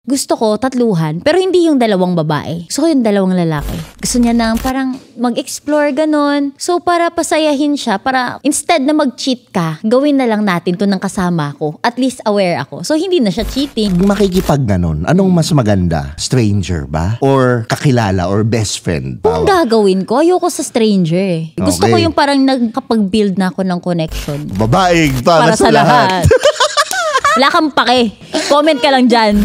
gusto ko tatluhan, pero hindi yung dalawang babae. Gusto ko yung dalawang lalaki. Gusto niya na parang mag-explore ganon. So para pasayahin siya, para instead na mag-cheat ka, gawin na lang natin to ng kasama ko. At least aware ako. So hindi na siya cheating. Makikipag ganon, anong mas maganda? Stranger ba? Or kakilala or best friend? Kung gagawin ko, ayoko sa stranger eh. Gusto ko yung parang nagkapag-build na ako ng connection. Babaeng para sa lahat. Wala kang pake. Comment ka lang dyan.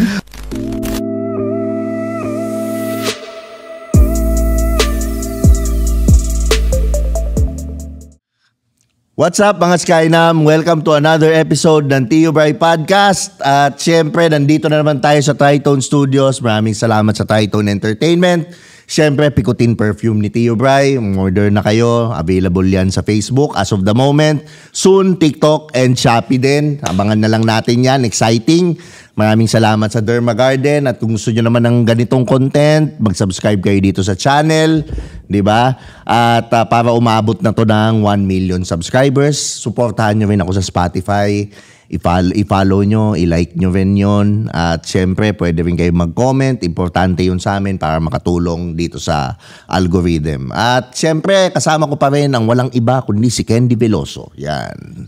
What's up mga Skynam? Welcome to another episode ng Tio Bray Podcast. At syempre, nandito na naman tayo sa Tritone Studios. Maraming salamat sa Tritone Entertainment. Syempre, Pikutin Perfume ni Tio Bray. Order na kayo. Available yan sa Facebook as of the moment. Soon, TikTok and Shopee din. Abangan na lang natin yan. Exciting. Maraming salamat sa Derma Garden. At kung gusto nyo naman ng ganitong content, mag-subscribe kayo dito sa channel. Diba? At para umabot na to ng 1 million subscribers, supportahan nyo rin ako sa Spotify. I-follow nyo, i-like nyo rin yun. At syempre, pwede rin kayo mag-comment. Importante yun sa amin para makatulong dito sa algorithm. At syempre, kasama ko pa rin ang walang iba kundi si Candy Veloso. Yan.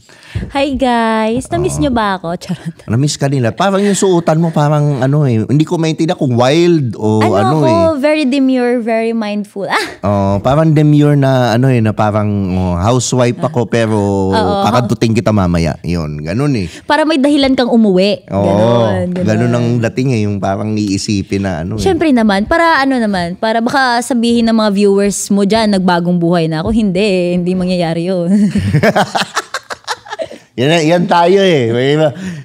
Hi guys! Na-miss nyo ba ako? Charot. Na-miss ka nila. Parang yung suotan mo, parang hindi ko maintindihan kung wild o very demure, very mindful. Parang demure na na parang housewife ako pero kakantutin kita mamaya. Yun, ganun eh. Para may dahilan kang umuwi. Ganun ang dating yung parang iisipin na Siyempre naman, para para baka sabihin ng mga viewers mo dyan, nagbagong buhay na ako. Hindi mangyayari yun. Yan tayo eh.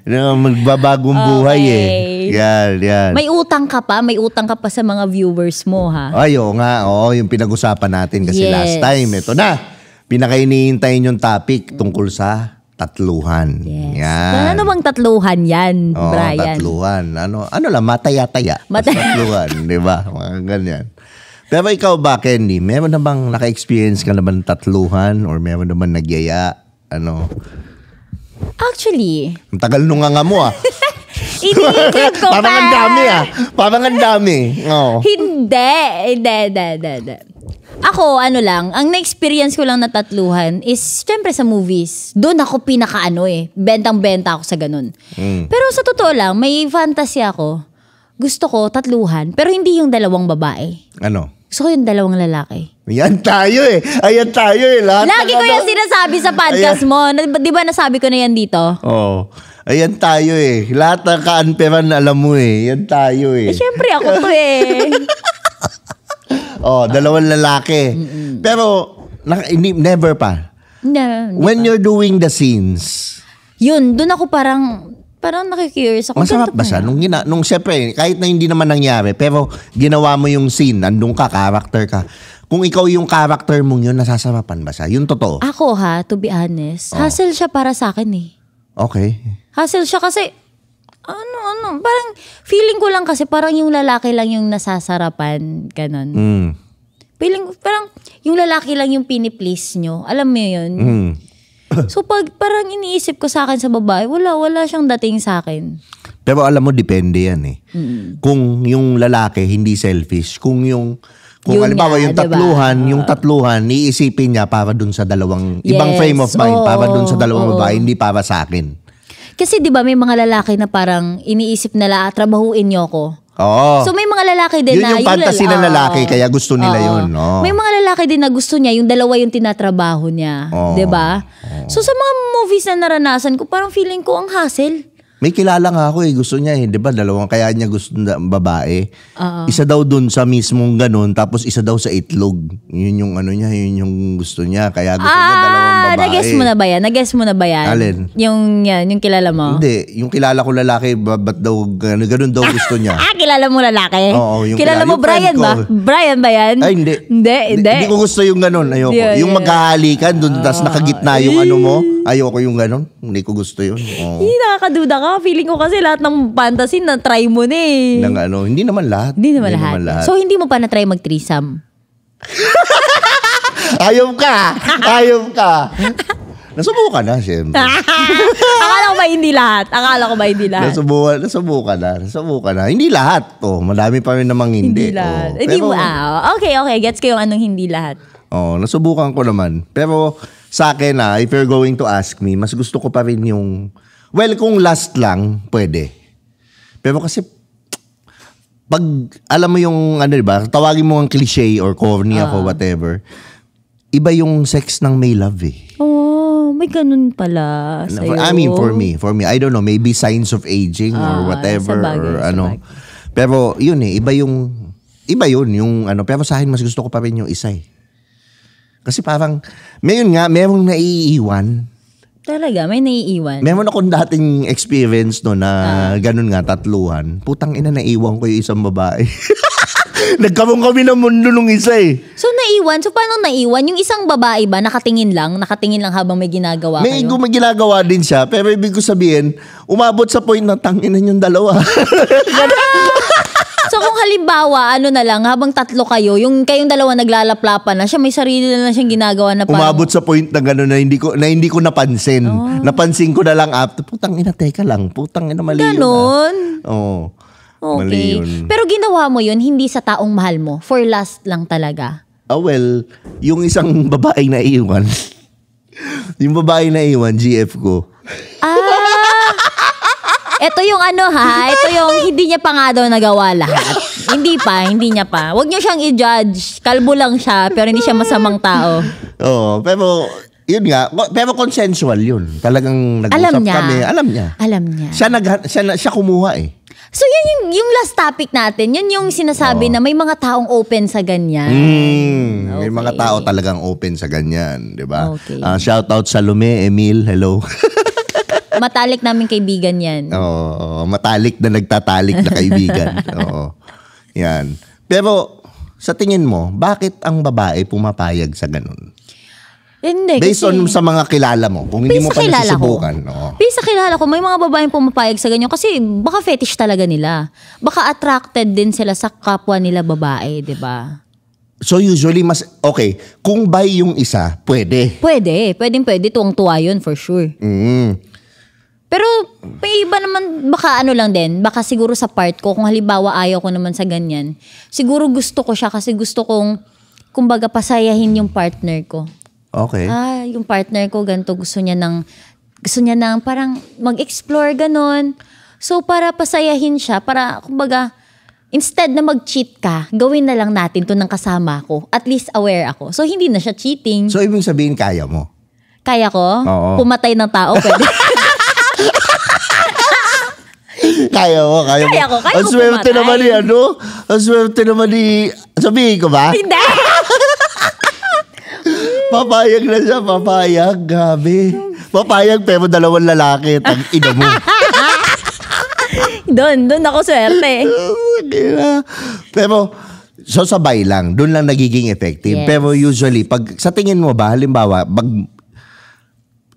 Magbabagong buhay eh. Yan. May utang ka pa sa mga viewers mo ha. Ayo nga, yung pinag-usapan natin kasi last time. Ito na, pinaka-inihintayin yung topic tungkol sa tatluhan. Yes. Yan. Ano bang tatluhan yan, Brian? Tatluhan. Ano lang, mataya-taya. Tatluhan, di ba? Mga ganyan. Pero ikaw ba, Candy? Meron na bang naka-experience ka naman tatluhan or meron naman nagyaya? Actually, ang tagal nung nga mo iniisip ko pa. Parang ang dami. Hindi. Ako, ang na-experience ko lang na tatluhan is, syempre sa movies. Doon ako bentang-benta ako sa ganun. Pero sa totoo lang, may fantasy ako. Gusto ko tatluhan, pero hindi yung dalawang babae. Gusto ko yung dalawang lalaki. Ayan tayo eh. Lagi ko yung sinasabi sa podcast mo. Di ba nasabi ko na yan dito? Oo. Ayan tayo eh. Lahat ng kaanperan alam mo eh. Yan tayo eh. Syempre ako to eh. Dalawang lalaki. Pero, never pa. When you're doing the scenes. Yun, dun ako parang nakikurious ako. Masarap ba siya? Nung syempre, kahit na hindi naman nangyari, pero ginawa mo yung scene, nandun ka, character ka. Kung ikaw yung character mong yun, nasasarapan ba siya? Yung totoo. Ako to be honest, hassle siya para sa akin eh. Okay. Hassle siya kasi, parang feeling ko lang kasi parang yung lalaki lang yung nasasarapan, ganon. Feeling ko parang yung lalaki lang yung piniplease nyo. Alam mo yun? So pag parang iniisip ko sa akin sa babae, wala siyang dating sa akin. Pero alam mo, depende yan eh. Kung yung lalaki hindi selfish, kung halimbawa yung tatluhan, diba? Yung tatluhan, iisipin niya para dun sa dalawang, ibang frame of mind, para dun sa dalawang babae, hindi para sa akin. Kasi diba may mga lalaki na parang iniisip nila, trabahuin niyo ko. So may mga lalaki din yun yung fantasy ng lalaki, kaya gusto nila yun. May mga lalaki din na gusto niya, yung dalawa yung tinatrabaho niya. Diba? So sa mga movies na naranasan ko, parang feeling ko ang hassle. May kilala nga ako gusto niya di ba? Dalawang kaya niya gusto babae. Isa daw dun sa mismong ganun, tapos isa daw sa itlog. Yun yung yun yung gusto niya. Kaya gusto niya dalawang babae. Nag-guess mo na ba yan? Alin? Yung kilala mo? Hindi. Yung kilala ko lalaki, ba't daw, ganun daw gusto niya. Kilala mo lalaki? Oo. Kilala mo Brian ba? Brian ba yan? Ay, hindi. Hindi ko gusto yung ganun. Ayoko. Yung magkahalikan, dun, tapos nakagitna yung mo. Ayoko yung ganun. Hindi ko gusto yun. Nakakaduda ka. Feeling ko kasi lahat ng fantasy na-try mo na eh. Hindi naman lahat. Hindi naman lahat. So, hindi mo pa na-try mag-threesome? Ayaw ka. Nasubukan na, syempre. Akala ko ba hindi lahat? Nasubukan na. Hindi lahat. Madami pa rin namang hindi. Hindi lahat. Hindi mo, okay. Gets ko yung anong hindi lahat. Nasubukan ko naman. Pero sa akin if you're going to ask me, mas gusto ko pa rin yung, kung last lang, pwede. Pero kasi, pag alam mo yung, diba, tawagin mo ang cliche or corny ako, whatever, iba yung sex ng may love may ganun pala sa'yo. I mean, for me, I don't know, maybe signs of aging or whatever, sabagay. Pero yun iba yun, yung pero sa akin mas gusto ko pa rin yung isa Kasi parang, merong naiiwan. Talaga, may naiiwan. Meron akong dating experience na ganun nga, 3. Putang ina, naiiwan ko yung isang babae. Nagkamong kami ng mundo nung isa So naiwan? So paano naiwan? Yung isang babae ba, nakatingin lang habang may ginagawa may kayo? May ginagawa din siya, pero ibig ko sabihin, umabot sa point na tanginan yung dalawa. So kung halimbawa, na lang, habang 3 kayo, yung kayong dalawa naglalaplapan na siya, may sarili na lang siyang ginagawa na parang... Umabot sa point na gano'n na hindi ko napansin. Napansin ko na lang after, putang ina, teka lang, putang ina, mali yun. Ganon? Oo. Okay. Mali yun. Pero ginawa mo yun, hindi sa taong mahal mo. For last lang talaga. Yung isang babaeng naiiwan. Yung babaeng naiiwan, GF ko. Ito yung ito yung hindi niya pa nga daw nagawa lahat. Hindi niya pa. Huwag niyo siyang i-judge. Kalbo lang siya, pero hindi siya masamang tao. Pero yun nga, pero consensual yun. Talagang nag-usap kami. Alam niya. Siya kumuha So yun yung last topic natin. Yun yung sinasabi na may mga taong open sa ganyan. Okay. May mga tao talagang open sa ganyan, di ba? Okay. Shout out Salome, Emil, hello. Matalik namin kaibigan yan. Matalik na nagtatalik na kaibigan. Yan. Pero sa tingin mo, bakit ang babae pumapayag sa ganun? Hindi, based on sa mga kilala mo, kung hindi mo pa nasusubukan. Based sa kilala ko, may mga babaeng pumapayag sa ganyan kasi baka fetish talaga nila. Baka attracted din sila sa kapwa nila babae, di ba? So usually, kung bi yung isa, pwede. Pwede, tuwang-tuwa yun for sure. Pero may iba naman, baka lang din, baka siguro sa part ko, kung halimbawa ayaw ko naman sa ganyan, siguro gusto ko siya kasi gusto kong, kumbaga pasayahin yung partner ko. Okay. Yung partner ko ganito, gusto niya ng parang mag-explore ganon. So para pasayahin siya, para kumbaga instead na mag-cheat ka, gawin na lang natin to ng kasama ko. At least aware ako. So hindi na siya cheating. So ibig sabihin kaya mo? Kaya ko? Oo. Pumatay ng tao, pwede. Kaya mo. Ang swerte naman ang swerte naman sabihin ko ba? Hindi! Papayag na siya, gabi. Papayag pero 2 lalaki, ina mo. Doon ako swerte. Pero, so sabay lang, doon lang nagiging effective. Yes. Pero usually, pag sa tingin mo ba, halimbawa,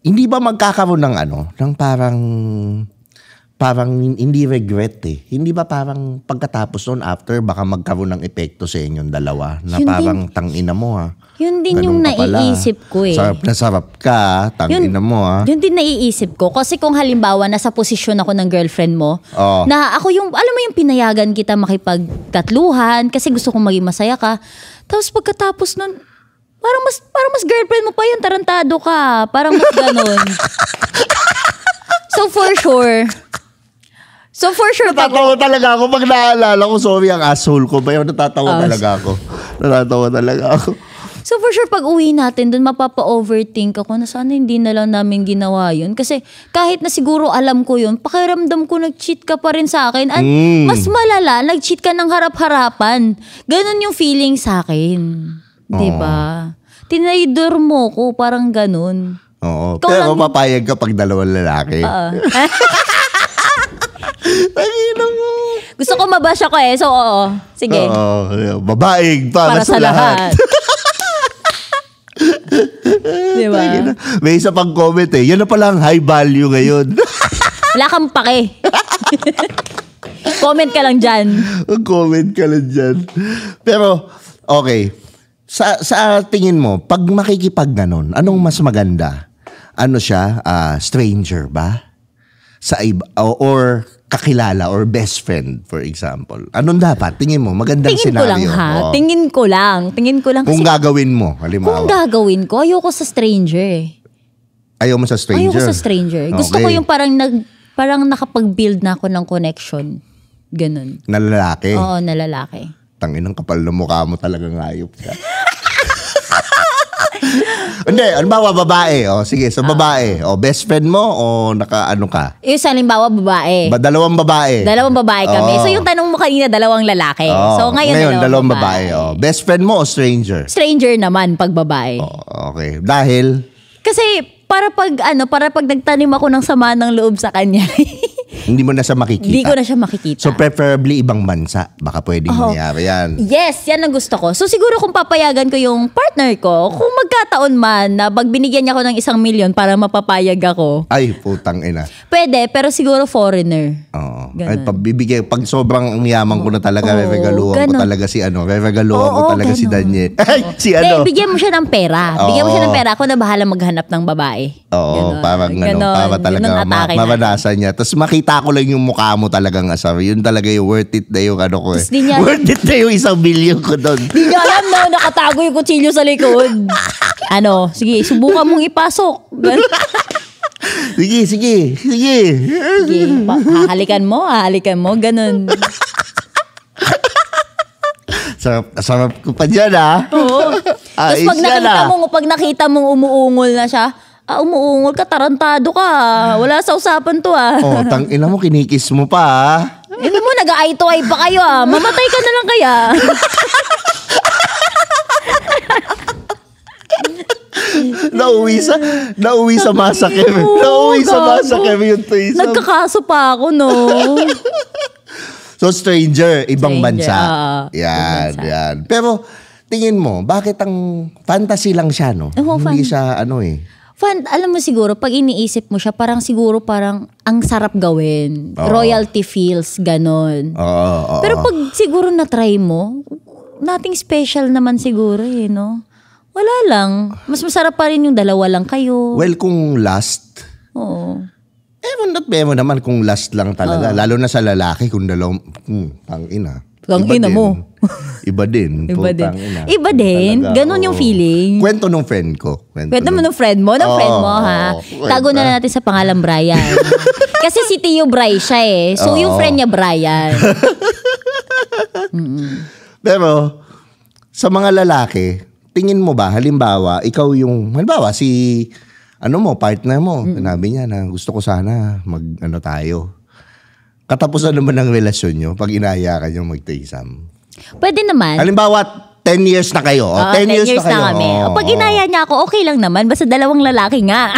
hindi ba magkakaroon ng parang hindi regret Hindi ba parang pagkatapos noon, after, baka magkaroon ng epekto sa inyong dalawa na yun parang tangina mo Yun din ganun yung naiisip ko Sarap na sarap ka, tangina mo Yun din naiisip ko. Kasi kung halimbawa nasa posisyon ako ng girlfriend mo, na ako yung, alam mo yung pinayagan kita makipagtatluhan kasi gusto kong maging masaya ka. Tapos pagkatapos nun, parang mas girlfriend mo pa yun, tarantado ka. Parang mas ganun. So for sure, natatawa talaga ako pag naalala ko, sorry ang asshole ko. Pero natatawa talaga ako. So for sure, pag uwi natin, dun mapapa-overthink ako na sana hindi na lang namin ginawa yun. Kasi kahit na siguro alam ko yun, pakiramdam ko nag-cheat ka pa rin sa akin. At mas malala, nag-cheat ka ng harap-harapan. Ganon yung feeling sa akin. Diba? Tinaydor mo ko, parang ganon. Oo. Pero papayag ka pag 2 lalaki. Tangina mo. Gusto ko mabash ako so oo. Sige. Babaeng para sa lahat. Diba? May isa pang comment Yan na pala ang high value ngayon. Wala kang pake. Comment ka lang dyan. Pero, okay. Sa tingin mo, pag makikipag ganon, anong mas maganda? ano siya, stranger ba? Sa iba, or kakilala or best friend, for example. Anong dapat? Tingin mo, magandang Tingin ko lang senaryo. ha. Oo. Tingin ko lang. Kung Kasi gagawin mo, halimbawa. kung gagawin ko, ayoko sa stranger eh. Ayaw mo sa stranger? Ayoko sa stranger. Gusto ko yung parang nakapag-build na ako ng connection. Ganun. Na lalaki? Oo, na lalaki. Tangin ng kapal na mukha mo talagang hayop ka. Hindi, ano ba babae? O, sige, sa babae. O, best friend mo o naka-ano ka? Yung sa halimbawa, babae. Dalawang babae. Dalawang babae kami. Oo. So yung tanong mo kanina, dalawang lalaki. Oo. So ngayon dalawang babae. O, best friend mo o stranger? Stranger naman pag babae. O, okay. Dahil? Kasi para pag nagtanim ako ng sama ng loob sa kanya, Hindi mo na siya makikita. hindi ko na siya makikita. So preferably ibang bansa. Baka pwedeng mangyari yan. Yes, yan ang gusto ko. So siguro kung papayagan ko yung partner ko, kung magkataon man na pag binigyan niya ako ng 1 million para mapapayag ako, Ay, putang ina. pwede, pero siguro foreigner. Oo. Ganon. Ay, pag sobrang yaman ko na talaga, reregaluhan ko ganon. talaga si reregaluhan ko Oo, talaga si ganon. Daniel. Ay, si Bigyan mo siya ng pera. Bigyan mo siya ng pera. Ako na bahala maghanap ng babae. Oo, parang para talaga Ganon atake natin. maranasan niya. Tapos makita ko lang yung mukha mo talagang asawa. Yun talaga yung worth it na yung ano ko eh. Tapos di niya- Worth it na yung 1 million ko doon. Di niya alam na nakatago yung kutsilyo sa likod. Sige, subukan mong ipasok. Sige. Sige, hahalikan mo, ganun. Sarap ko pa dyan Oo. Tapos pag nakita mong umuungol na siya, umuungol ka, tarantado ka. Wala sa usapan to Oh, tangina mo, kinikis mo pa Ina mo, nag-eye to eye pa kayo Mamatay ka na lang kaya. Nauwi sa massacre. Nauwi sa massacre yung threesome. Nagkakaso pa ako, no? So, stranger, ibang bansa. Ibang bansa. Yan. Pero, tingin mo, bakit ang fantasy lang siya, no? Oo, Hindi siya, Alam mo siguro, pag iniisip mo siya, parang ang sarap gawin. Royalty feels, ganon. Oo. Pero pag siguro na-try mo, nothing special naman siguro no? Wala lang. Mas masarap pa rin yung dalawa lang kayo. Well, kung last, Oo. meron naman kung last lang talaga. Lalo na sa lalaki, kung tangina. Tangina mo. Iba din. Iba din. Ganon yung feeling. Kwento nung friend ko. Kwento mo ng friend mo? Ha? Tago na lang natin sa pangalan Brian. Kasi si Tio Bry siya So yung friend niya Brian. Pero, sa mga lalaki, tingin mo ba, halimbawa, si, partner mo, sinabi niya na gusto ko sana tayo. Katapusan naman ng relasyon nyo pag inayakan nyo mag-threesome. Pwede naman. Halimbawa, 10 years na kayo. 10 years na kayo. kami. Pag inaya niya ako, okay lang naman. Basta 2 lalaki nga.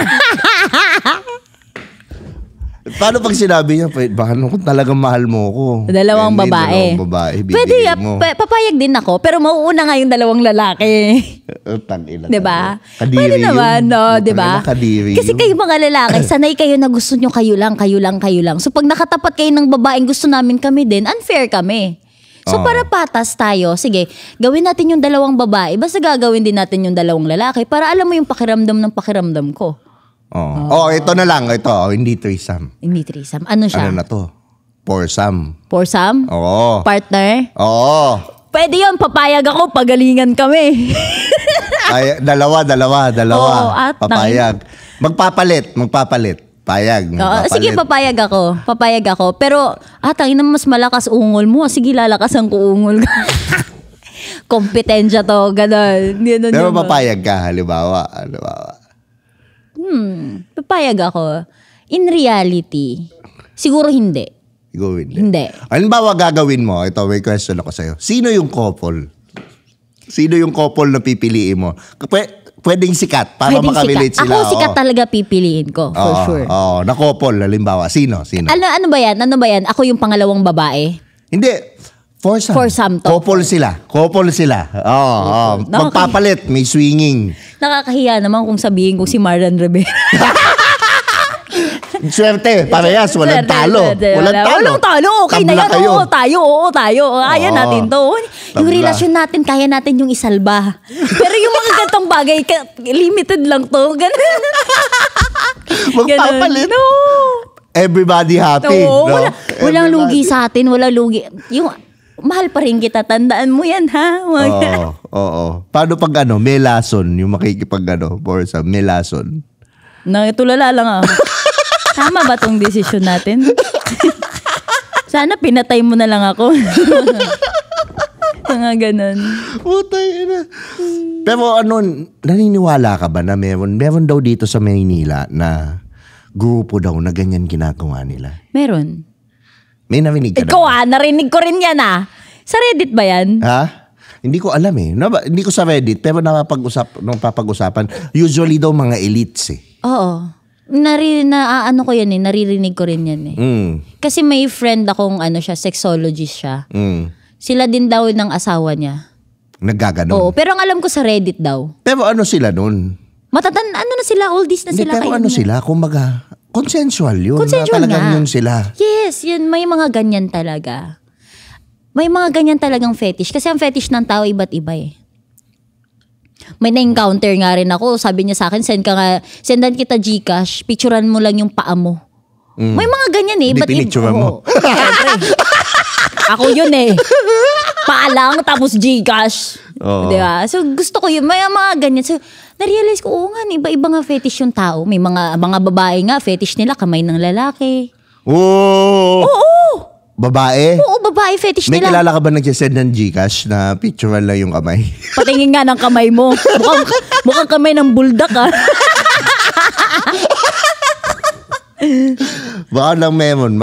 Paano pag sinabi niya, baka kung talagang mahal mo ko. 2 babae. Pwede, papayag din ako. Pero mauuna nga yung 2 lalaki. Diba? Pwede naman, no? Diba? Kasi kayo mga lalaki, sanay kayo na gusto nyo kayo lang. So pag nakatapat kayo ng babaeng gusto namin kami din, unfair kami. So para patas tayo, sige, gawin natin yung 2 babae, basta gagawin din natin yung 2 lalaki para alam mo yung pakiramdam ko. Ito na lang. Hindi threesome. Hindi threesome. Ano siya? Ano na to? Foursome. Foursome? Oo. Partner? Oo. Pwede yun, papayag ako, pagalingan kami. Ay, dalawa. Papayag. Magpapalit. Payag. Sige, papayag ako. Pero, tangina mas malakas ungol mo. Sige, lalakasan ko ungol ka. Kompetensya to, gano'n. Pero papayag ka, halimbawa. Papayag ako. In reality, siguro hindi. Hindi. Halimbawa gagawin mo, ito may question ako sa'yo. Sino yung couple? Sino yung couple na pipiliin mo? Pwedeng sikat para makarelate sila. Ako sikat talaga pipiliin ko, for sure. Na couple, halimbawa. Sino? Ano ba yan? Ako yung pangalawang babae? Hindi. Foursome to. Couple sila. Magpapalit, may swinging. Nakakahiya naman kung sabihin ko si Marlon Rivera. Swerte, parehas, walang talo. Walang talo, okay na yan. Oo, tayo. Kaya natin to. Yung Tabla. relasyon natin, kaya natin yung isalba. Pero yung mga gantong bagay, limited lang to. Ganun. Magpapalit. No. Everybody happy. Oo, no? walang lugi sa atin, walang lugi. Yung, mahal pa rin kita, tandaan mo yan, ha? Oo. Paano pag may lason, yung makikipag Borsa, may lason. Tulala lang ako. Tama ba tong desisyon natin? Sana pinatay mo na lang ako. Mga ganun. Putay na. Pero naniniwala ka ba na meron daw dito sa Maynila na grupo daw na ganyan ginagawa nila? Meron. May narinig ka Ikaw narinig ko rin yan Sa Reddit ba yan? Ha? Hindi ko alam eh. Hindi ko sa Reddit, pero napapag-usapan. Usually daw mga elites eh. Oo. Ko yan eh. Naririnig ko rin yan eh. Kasi may friend akong sexologist siya. Sila din daw ng asawa niya. Naggaganon. Oo, pero ang alam ko sa Reddit daw. Pero sila nun? Na sila, oldies na sila. Pero sila, kumbaga, consensual yun. Consensual talagang yun sila. Yes, yun. May mga ganyan talaga. May mga ganyan talagang fetish. Kasi ang fetish ng tao, iba't iba eh. May na-encounter nga rin ako. Sabi niya sa akin, sendan kita Gcash, picturean mo lang yung paa mo. May mga ganyan eh. Hindi pinicturean mo. Ako yun eh. Paa lang, tapos Gcash. Diba? So gusto ko yun. May mga ganyan. So na-realize ko, iba-iba nga fetish yung tao. May mga babae nga, fetish nila, kamay ng lalaki. Oo! Babae? Oo, babae, fetish May nila. kilala ka ba nagsisend ng Gcash na picture lang yung kamay? Patingin nga ng kamay mo. Mukhang kamay ng buldak Baka lang meron.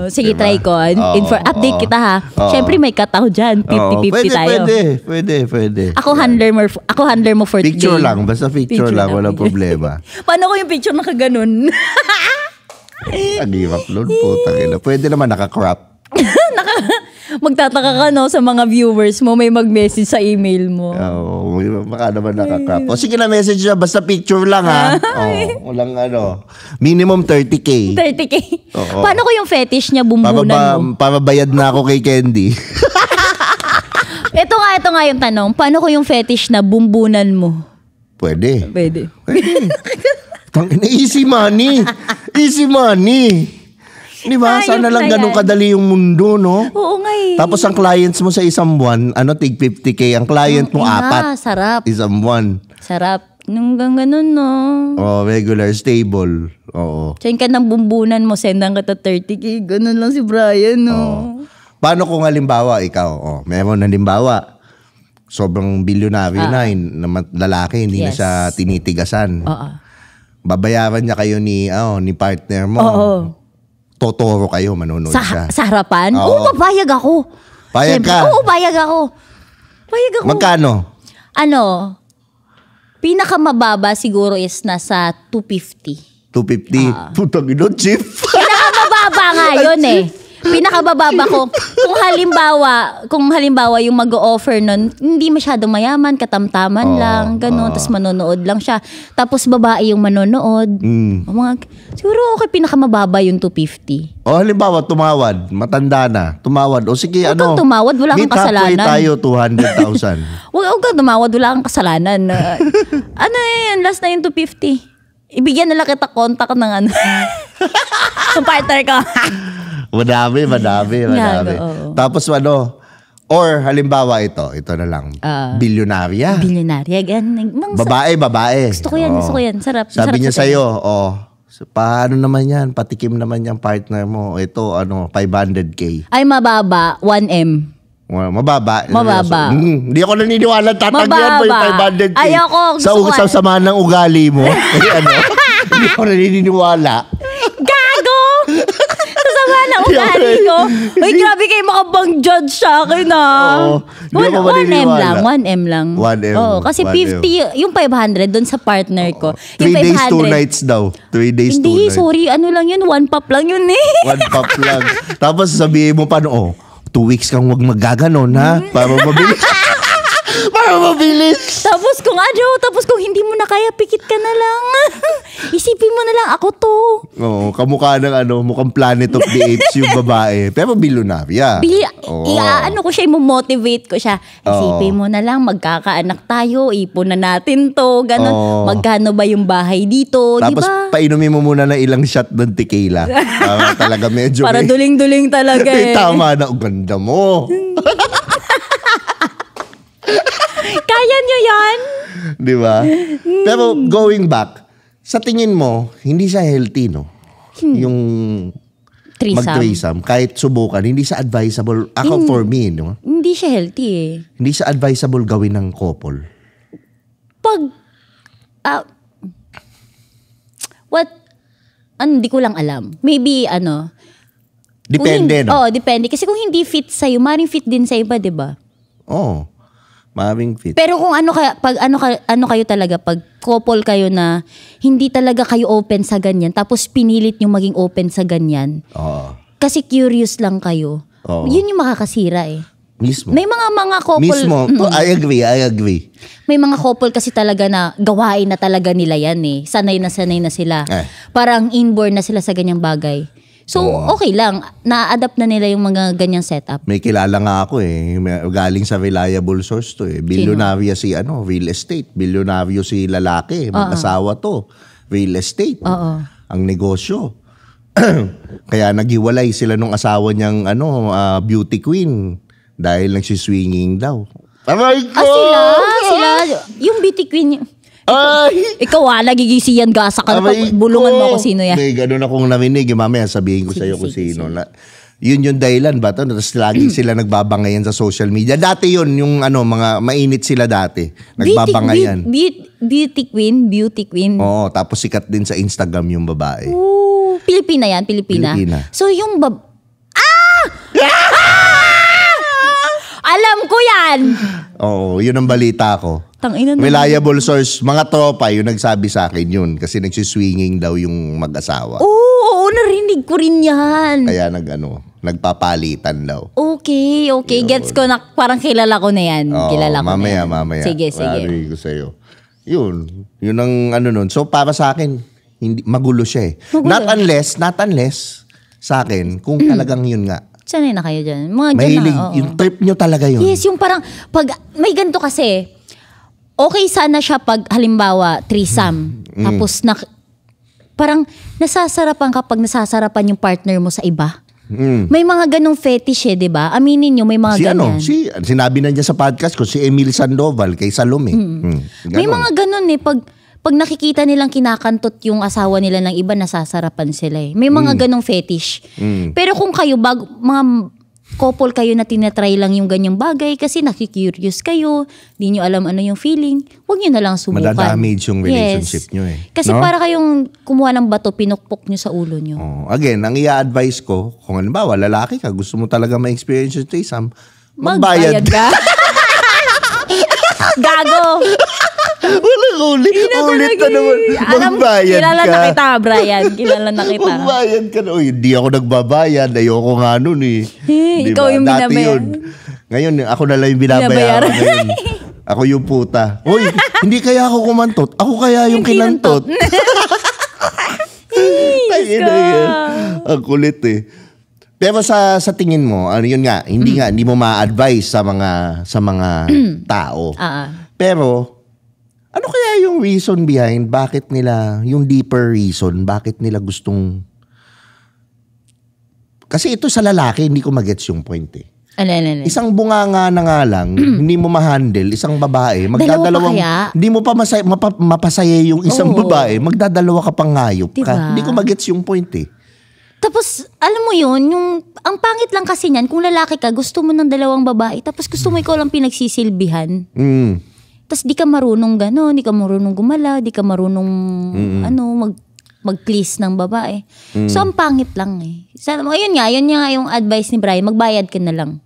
Sige, diba? try ko. Update kita ha. Siyempre may cut ako dyan. 50-50 tayo. Pwede. Ako handler mo for today. Picture lang. Basta picture lang. Walang problema. Paano ko yung picture nakaganon? Ang hirap nun. Putang ina. Pwede naman naka-crop. Magtataka ka sa mga viewers mo, may mag-message sa email mo. Oo. Baka naman naka-crop. O sige na, message na. Basta picture lang ha. Walang minimum 30K. 30K? Oo. Paano ko yung fetish niya bumbunan mo? Papabayad na ako kay Candy. Ito nga yung tanong. Paano ko yung fetish na bumbunan mo? Pwede. Easy money. Di ba? Sana lang ganun kadali yung mundo, no? Oo nga eh. Tapos ang clients mo sa isang buwan, tig 50K. Ang client mo 4. Sarap. Isang buwan. Sarap. Nung ganun, no? Regular, stable. Oo. Diyan ka ng bumbunan mo, sendan ka to 30K. Ganun lang si Brian, no? Paano kung halimbawa, ikaw, meron halimbawa, sobrang bilyonaryo na lalaki, hindi na siya tinitigasan. Babayaran niya kayo ni partner mo. Totoro kayo, manonood siya. Sa harapan? Oo, papayag ako. Payag ka? Oo, payag ako. Magkano? Pinakamababa siguro is nasa 250. 250? Putang ino, cheap. Pinakamababa nga yun eh. Pinakabababa ko. Kung halimbawa yung mag-o-offer nun, hindi masyadong mayaman, katamtaman lang, gano'n. Tapos manonood lang siya. Tapos babae yung manonood. Siguro okay, pinakamababa yung 250. Halimbawa, tumawad. Matanda na. Tumawad. O sige, Huwag kang tumawad, wala kang kasalanan. Meet halfway tayo, 200,000. Huwag kang tumawad, wala kang kasalanan. Last na yung 250. Ibigyan nila kita contact ng ng partner ko. Madami. Tapos or halimbawa ito na lang. Bilyonarya. Babae. Gusto ko yan. Sarap. Sabi niya sa'yo, paano naman yan? Patikim naman yung partner mo. Ito, 500K. Ay, mababa. 1M. Mababa. Hindi ako naniniwala. Tatagyan mo yung 500K. Ayoko. Sa sama ng ugali mo. Hindi ako naniniwala. Gago! Sama ng ugali ko. Uy, grabe kayo makabang judge sa akin 1M lang. 1M. Oo, kasi 50, yung 500 doon sa partner ko. 3 days, 2 nights daw. 3 days, 2 nights. Hindi, sorry. Lang yun? 1 pop lang yun eh. 1 pop lang. Tapos sabihin mo pa 2 weeks kang wag magaganon ha. Para mabili. Para mabilis. Tapos kung hindi mo na kaya, pikit ka na lang. Isipin mo na lang, ako to. Oo, kamukha ng mukhang Planet of the Apes yung babae. Pero billionaire. Ko siya, motivate ko siya. Isipin mo na lang, magkakaanak tayo, ipon na natin to, ganon. Magkano ba yung bahay dito, di ba? Tapos painumin mo muna ng ilang shot ng tequila. Talaga medyo para duling-duling talaga eh. Tama na, ganda mo. Kaya nyo yan? Di ba? Pero going back, sa tingin mo, hindi siya healthy, no? Yung mag-threesome. Kahit subukan, hindi siya advisable. Ako for me, no? Hindi siya healthy eh. Hindi siya advisable gawin ng couple. Hindi ko lang alam. Maybe, Depende, no? Depende. Kasi kung hindi fit sa'yo, maring fit din sa iba, di ba? Oo. Maraming fit. Pero kung kayo talaga, pag couple kayo na hindi talaga kayo open sa ganyan, tapos pinilit nyo maging open sa ganyan, kasi curious lang kayo, yun yung makakasira eh. Mismo. May mga couple. Mismo. I agree. May mga couple kasi talaga na gawain na talaga nila yan eh. Sanay na sila. Parang inborn na sila sa ganyang bagay. So, okay lang. Na-adapt na nila yung mga ganyang setup. May kilala nga ako eh. Galing sa reliable source to eh. Bilyonaryo si real estate. Bilyonaryo si lalaki. Mag-asawa to. Real estate. Ang negosyo. Kaya naghiwalay sila nung asawa niyang beauty queen. Dahil nagsiswinging daw. Aray ko! Sila. Yung beauty queen. Ikaw nagigisiyan gasa ka. Bulungan mo ako sino yan. May ganun akong narinig. Mamaya sabihin ko sa'yo kung sino. Yun yung dahilan ba? Tapos lagi sila nagbabangayan sa social media. Dati yun, yung mga mainit sila dati. Nagbabangayan. Beauty queen. Oo, tapos sikat din sa Instagram yung babae. Pilipina yan, Pilipina. So yung alam ko yan! Oo, yun ang balita ko. Reliable source, mga tropa, yung nagsabi sa akin yun. Kasi nagsiswinging daw yung mag-asawa. Oo, narinig ko rin yan. Kaya nagpapalitan daw. Okay. Gets ko na, parang kilala ko na yan. Kilala ko mamaya. Sige. Marinig ko sa'yo. Yun ang nun. So para sa akin, hindi, magulo siya eh. Not unless sa akin, kung talagang yun nga. Sanay na kayo dyan. Mahilig, yung trip nyo talaga yun. Yes, yung parang, pag may ganito kasi, okay sana siya pag halimbawa, threesome. Tapos, parang nasasarapan kapag nasasarapan yung partner mo sa iba. May mga ganong fetish di ba? Aminin nyo, may mga ganyan. Sinabi na niya sa podcast ko, si Emil Sandoval kay Salome. May mga ganon pag nakikita nilang kinakantot yung asawa nila ng iba, nasasarapan sila eh. May mga ganong fetish. Pero kung kayo, mga couple kayo na tinatry lang yung ganyang bagay kasi nakikurious kayo, di nyo alam ano yung feeling, huwag nyo na lang subukan. Madadamage yung relationship nyo eh. Kasi para kayong kumuha ng bato, pinukpok nyo sa ulo nyo. Again, ang i-advise ko, kung halimbawa, lalaki ka, gusto mo talaga ma-experience yung threesome, magbayad ka. Gago! Walang ulit na naman. Magbayad kilala ka. Na kita, Brian. Kilala na kita. Magbayad ka na. Hindi ako nagbabayad. Ayoko nga nun eh. Ikaw yung binabayaran. Ngayon, ako na lang yung binabayaran ngayon. Ako yung puta. Uy, hindi kaya ako kumantot. Ako kaya yung kinantot. Ang kulit eh. Pero sa tingin mo, yun nga, hindi mo ma-advise sa mga tao. Pero ano kaya yung reason behind bakit nila, yung deeper reason, bakit nila gustong... Kasi ito sa lalaki, hindi ko magets yung point eh. Isang bunganga na nga lang, hindi mo ma-handle, isang babae, hindi mo pa mapasaya yung isang babae, magdadalawa ka pang ngayop ka. Hindi ko magets yung point eh. Tapos, alam mo yun, ang pangit lang kasi niyan, kung lalaki ka, gusto mo ng dalawang babae, tapos gusto mo ikaw lang pinagsisilbihan. Tapos di ka marunong gano'n, di ka marunong gumala, di ka marunong mag-please ng babae. So, ang pangit lang eh. Yun nga yung advice ni Brian, magbayad ka na lang.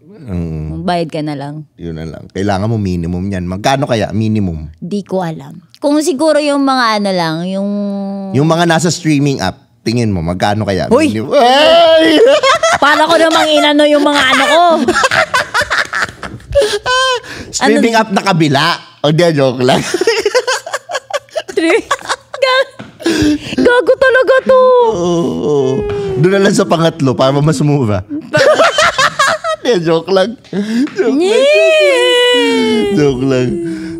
Magbayad ka na lang. Yun na lang. Kailangan mo minimum yan. Magkano kaya minimum? Di ko alam. Kung siguro yung mga yung mga nasa streaming app, tingin mo, magkano kaya? Uy! Para ko namang inano yung mga ko. Swimming up na kabila. O di, joke lang. Gago talaga to. Doon na lang sa pangatlo para mas mura. Joke lang. Joke lang.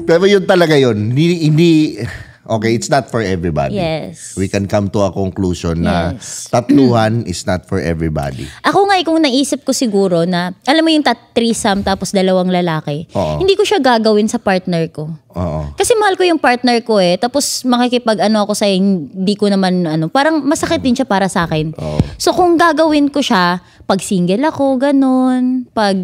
Pero yun talaga yun. Hindi, okay, it's not for everybody. Yes. We can come to a conclusion na tatluhan is not for everybody. Ako nga, kung naisip ko siguro na, alam mo yung threesome tapos 2 lalaki, hindi ko siya gagawin sa partner ko. Kasi mahal ko yung partner ko tapos makikipag-ano ako sa'yo, hindi ko naman, parang masakit din siya para sa akin. So kung gagawin ko siya, pag single ako, ganun, pag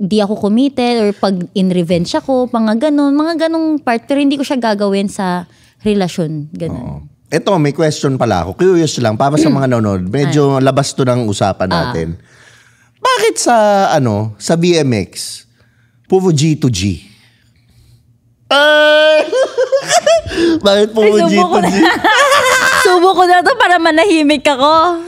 di ako committed or pag in revenge ako, mga ganong part, pero hindi ko siya gagawin sa relasyon, ganun. Ito, may question pala ako. Curious lang, para sa mga nanonood, medyo labas to ng usapan natin. Bakit sa BMX, puro G to G? Bakit puro G to G? Subo ko na to para manahimik ako.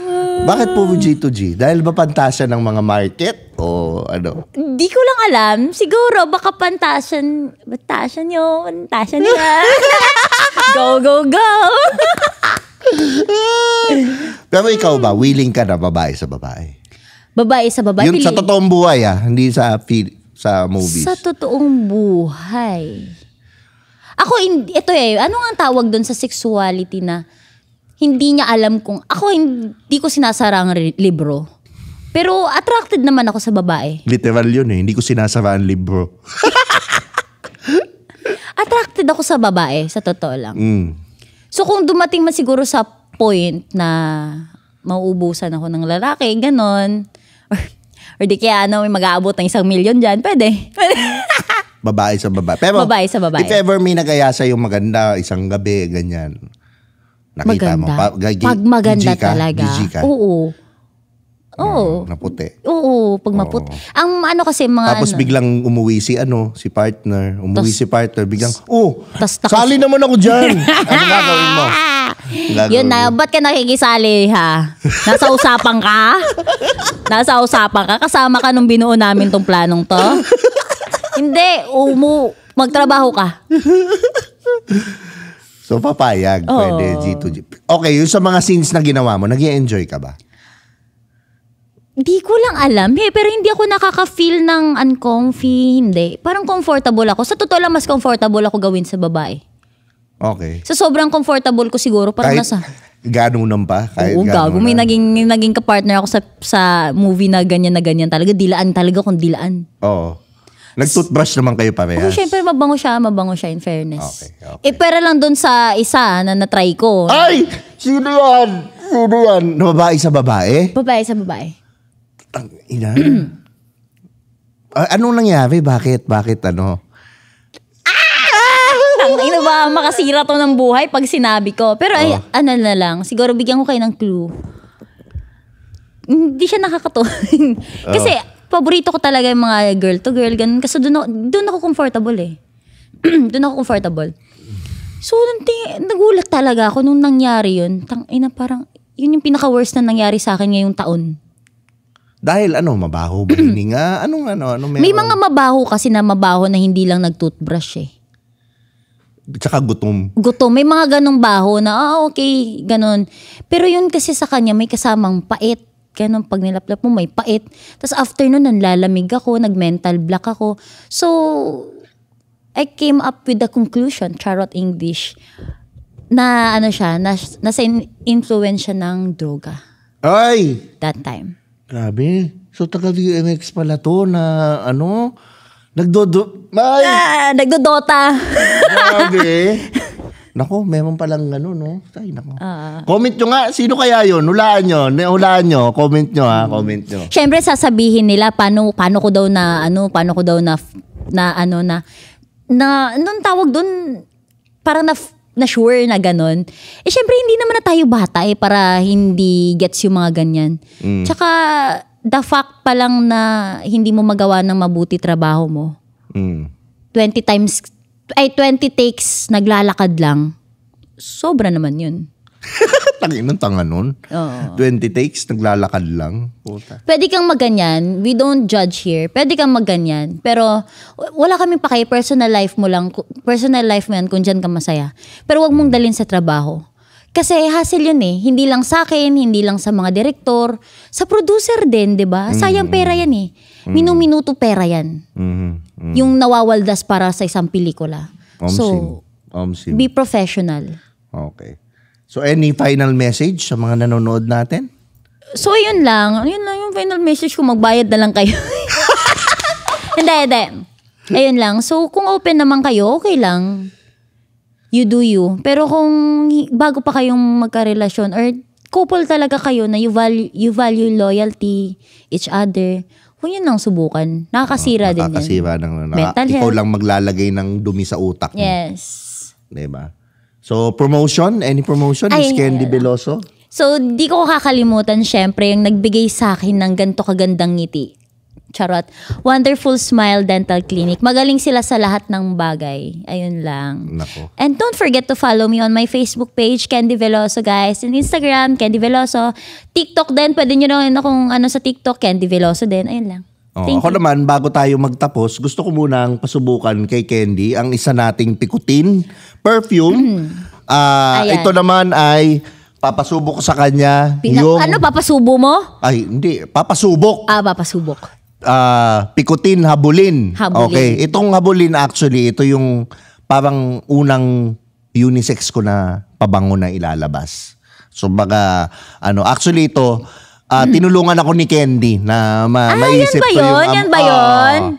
Bakit puro G to G? Dahil ba pantasya ng mga market? O ano? Di ko lang alam. Siguro, baka pantasyan nila. Go, go, go! Pero ikaw ba, willing ka na babae sa babae? Babae sa babae? Yun sa totoong buhay hindi sa movies. Sa totoong buhay. Ako, ito ano ang tawag doon sa sexuality na hindi niya alam kung, ako hindi ko sinasara ang libro. Pero attracted naman ako sa babae. Literal yun hindi ko sinasara ang libro. Attracted ako sa babae, sa totoo lang. Mm. So kung dumating man siguro sa point na mauubusan ako ng lalaki, ganon. Or di kaya may mag-aabot ng 1 million dyan, pwede. Babae sa babae. Pero babae sa babae. If ever may nagaya sa'yo maganda, isang gabi, ganyan. Nakita maganda. mo. Pag maganda talaga. GG ka. Oo. Naputi. Oo, pag maputi. Ang kasi mga Tapos biglang umuwi si partner. Si partner, biglang, sali naman ako dyan. Ano gagawin mo? Yun na, ba't ka nakikisali ha? Nasa usapan ka? Kasama ka nung binuo namin tong planong to? Hindi, magtrabaho ka. So papayag, pwede G2G. Okay, yung sa mga scenes na ginawa mo, nag-i-enjoy ka ba? Di ko lang alam pero hindi ako nakaka-feel ng uncomfy, hindi. Parang comfortable ako. Sa totoo lang, mas comfortable ako gawin sa babae. Okay. Sa sobrang comfortable ko siguro, parang nasa... Ganunan pa? Oo, gago. May naging kapartner ako sa movie na ganyan talaga. Dilaan talaga kung dilaan. Oo. Nag-toothbrush naman kayo parehas? Oo, syempre mabango siya in fairness. Okay. Pero lang dun sa isa na na-try ko. Ay! Sino yan? Na babae sa babae? Babae sa babae. Ina. Anong nangyari? Bakit ano? Ino ba, makasira to ng buhay pag sinabi ko. Pero ano na lang, siguro bigyan ko kayo ng clue. Hindi siya nakakatuwa. Kasi paborito ko talaga yung mga girl to girl, ganun. Kasi doon ako comfortable doon ako comfortable. So, nagulat talaga ako nung nangyari yun. Parang, yun yung pinaka-worst na nangyari sa akin ngayong taon. Dahil mabaho ba hininga? Anong meron? May mga mabaho kasi na mabaho na hindi lang nag-toothbrush Tsaka gutom. May mga ganong baho na, okay, ganon. Pero yun kasi sa kanya may kasamang pait. Ganon, pag nilaplap mo may pait. Tapos after nun, nanlalamig ako, nag-mental block ako. So, I came up with the conclusion, charot English, na nasa influence siya ng droga. Ay! That time. Grabe. So, taga-BMX pala to na nagdodota. Grabe. Nako, meron palang no? Ay, nako. Comment nyo nga, sino kaya yun? Hulaan nyo. Comment nyo ha, comment nyo. Syempre, sasabihin nila, paano ko daw na, nung tawag doon, parang na sure na ganon. Syempre, hindi naman na tayo bata para hindi gets yung mga ganyan. Tsaka, the fact pa lang na hindi mo magawa ng mabuti trabaho mo. 20 takes naglalakad lang. Sobra naman yun. Tangin tanga nun. 20 takes, naglalakad lang. Puta. Pwede kang magganyan. We don't judge here. Pwede kang magganyan. Pero wala kaming pakay. Personal life mo lang. Personal life mo yan kung dyan ka masaya. Pero wag mong dalhin sa trabaho. Kasi hassle yun eh. Hindi lang sa akin, hindi lang sa mga direktor. Sa producer din, di ba? Sayang pera yan eh. Minuto pera yan. Yung nawawaldas para sa isang pelikula. So, be professional. Okay. So, any final message sa mga nanonood natin? So, yun lang. Yun lang yung final message ko. Magbayad na lang kayo. Hindi. Ayun lang. So, kung open naman kayo, okay lang. You do you. Pero kung bago pa kayong magkarelasyon or couple talaga kayo na you value loyalty, each other, kung yun lang subukan. Nakakasira din yan. Nakakasira ng mental ikaw health. lang maglalagay ng dumi sa utak mo. Yes. Diba? So, promotion? Any promotion? Miss Candy Veloso? So, di ko kakalimutan syempre yung nagbigay sa akin ng ganito kagandang ngiti. Charot. Wonderful Smile Dental Clinic. Magaling sila sa lahat ng bagay. Ayun lang. Nako. And don't forget to follow me on my Facebook page, Candy Veloso, guys. And Instagram, Candy Veloso. TikTok din. Pwede nyo na kung ano sa TikTok, Candy Veloso din. Ayun lang. Ako naman, bago tayo magtapos, gusto ko munang pasubukan kay Candy ang isa nating Picotin perfume. Ito naman ay papasubok ko sa kanya yung... Ano, papasubo mo? Ay, hindi. Papasubok. Papasubok. Picotin Habulin. Habulin. Okay. Itong Habulin actually, ito yung parang unang unisex ko na pabango na ilalabas. So baka, actually ito, tinulungan ako ni Candy na maisip ko yung... Yan ba yun?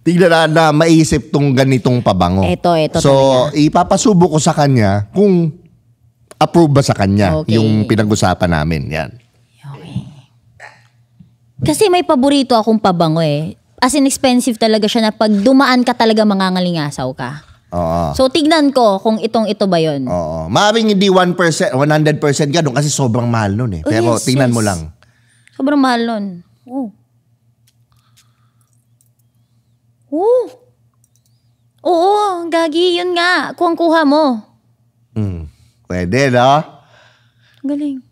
Tignan na maisip tong ganitong pabango. Ito so, talaga. Ipapasubo ko sa kanya kung approve ba sa kanya yung pinag-usapan namin. Yan. Okay. Kasi may paborito akong pabango eh. As in, expensive talaga siya na pag dumaan ka talaga mangangalingasaw ka. Oo. So, tignan ko kung ito ba yun. Oo. Maaaring hindi 1%, 100% ka doon kasi sobrang mahal nun eh. Pero tingnan mo lang. Sobrang mahal nun. Oo, gagi, yun nga. Kuha mo. Pwede, no? Galing.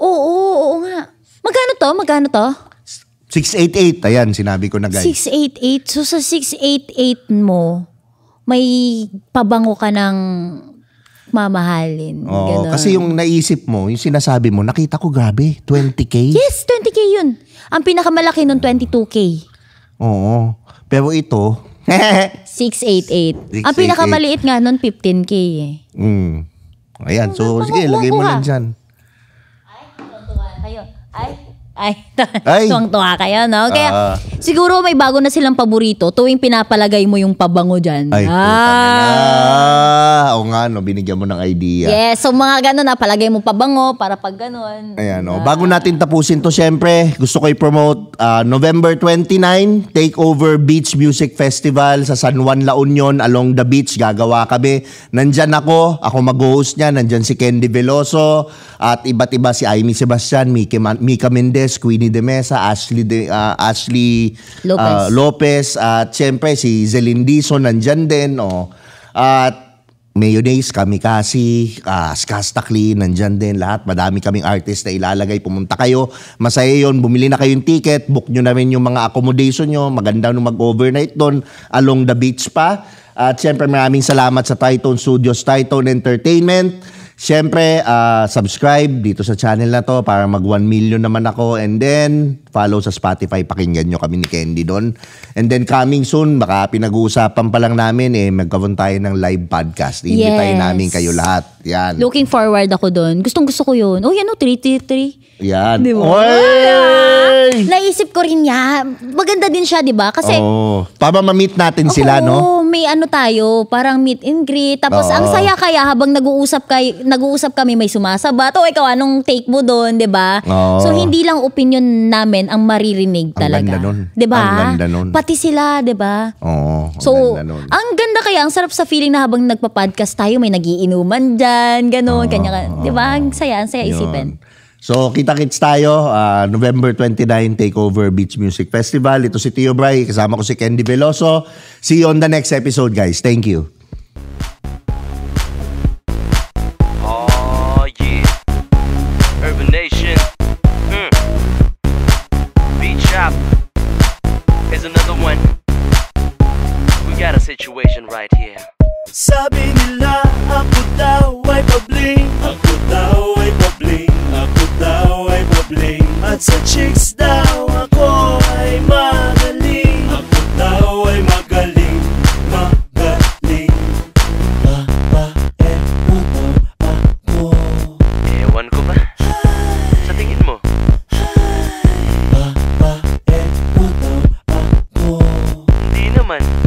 Oo nga. Magkano to? 688. Ayan, sinabi ko na guys. 688. So sa 688 mo, may pabango ka ng mamahalin. Oo, kasi yung naisip mo, yung sinasabi mo, nakita ko grabe, 20K. Yes, 20K yun. Ang pinakamalaki nun, 22K. Oo. Pero ito, 688. Ang pinakamaliit nga nun, 15K eh. Ayan, so sige, lagay mo lang dyan. Tuwang-tuwa kayo, no? Kaya siguro may bago na silang paborito tuwing pinapalagay mo yung pabango dyan. Ay, o nga, no, binigyan mo ng idea. Yes, so mga gano'n na, palagay mo pabango para pag gano'n. Ayan, bago natin tapusin to, syempre, gusto ko i-promote November 29, Takeover Beach Music Festival sa San Juan, La Union, along the beach, gagawa kami. Nandyan ako mag-host niya, nandyan si Candy Veloso, at iba't iba si Aimee Sebastian, Mika Mendez, Queenie De Mesa, Ashley Lopez, at syempre si Zelin Dizon nandyan din, at Mayonnaise, Kamikasi, Skastakli, nandyan din lahat. Madami kaming artist na ilalagay. Pumunta kayo. Masaya yun. Bumili na kayong ticket. Book nyo na rin yung mga accommodation nyo. Maganda nung mag-overnight doon along the beach pa. At syempre maraming salamat sa Tritone Studios, Tritone Entertainment. Syempre, subscribe dito sa channel na to para mag 1 million naman ako. And then, follow sa Spotify. Pakinggan nyo kami ni Candy doon. And then, coming soon, baka pinag-uusapan pa lang namin, magkaroon tayo ng live podcast. I-invitayin namin kayo lahat. Yan. Looking forward ako doon. Gustong-gusto ko yun. Yan 333. Yan. Diba? Naisip ko rin yan. Maganda din siya, di ba? Kasi, para ma-meet natin sila, no? may tayo, parang meet and greet. Tapos, ang saya kaya habang nag-uusap kami, may sumasabat. Ikaw, anong take mo doon, di ba? So, hindi lang opinion namin ang maririnig talaga. Ang ganda nun. Di ba? Ang ganda nun. Pati sila, di ba? So, ang ganda kaya, ang sarap sa feeling na habang nagpa-podcast tayo, may nagiinuman dyan, gano'n, kanya. Di ba? Ang saya isipin. So, kita-kits tayo, November 29, Takeover Beach Music Festival. Ito si Tio Bray, kasama ko si Candy Veloso. See you on the next episode, guys. Thank you. situation right here. Sabi nila ako daw ay pabling, ako daw ay pabling, ako daw ay pabling. At sa chicks daw ako ay magaling, ako daw ay magaling, magaling. Babae mo daw ako. Ewan ko ba? Sa tingin mo? Babae mo daw ako. Hindi naman.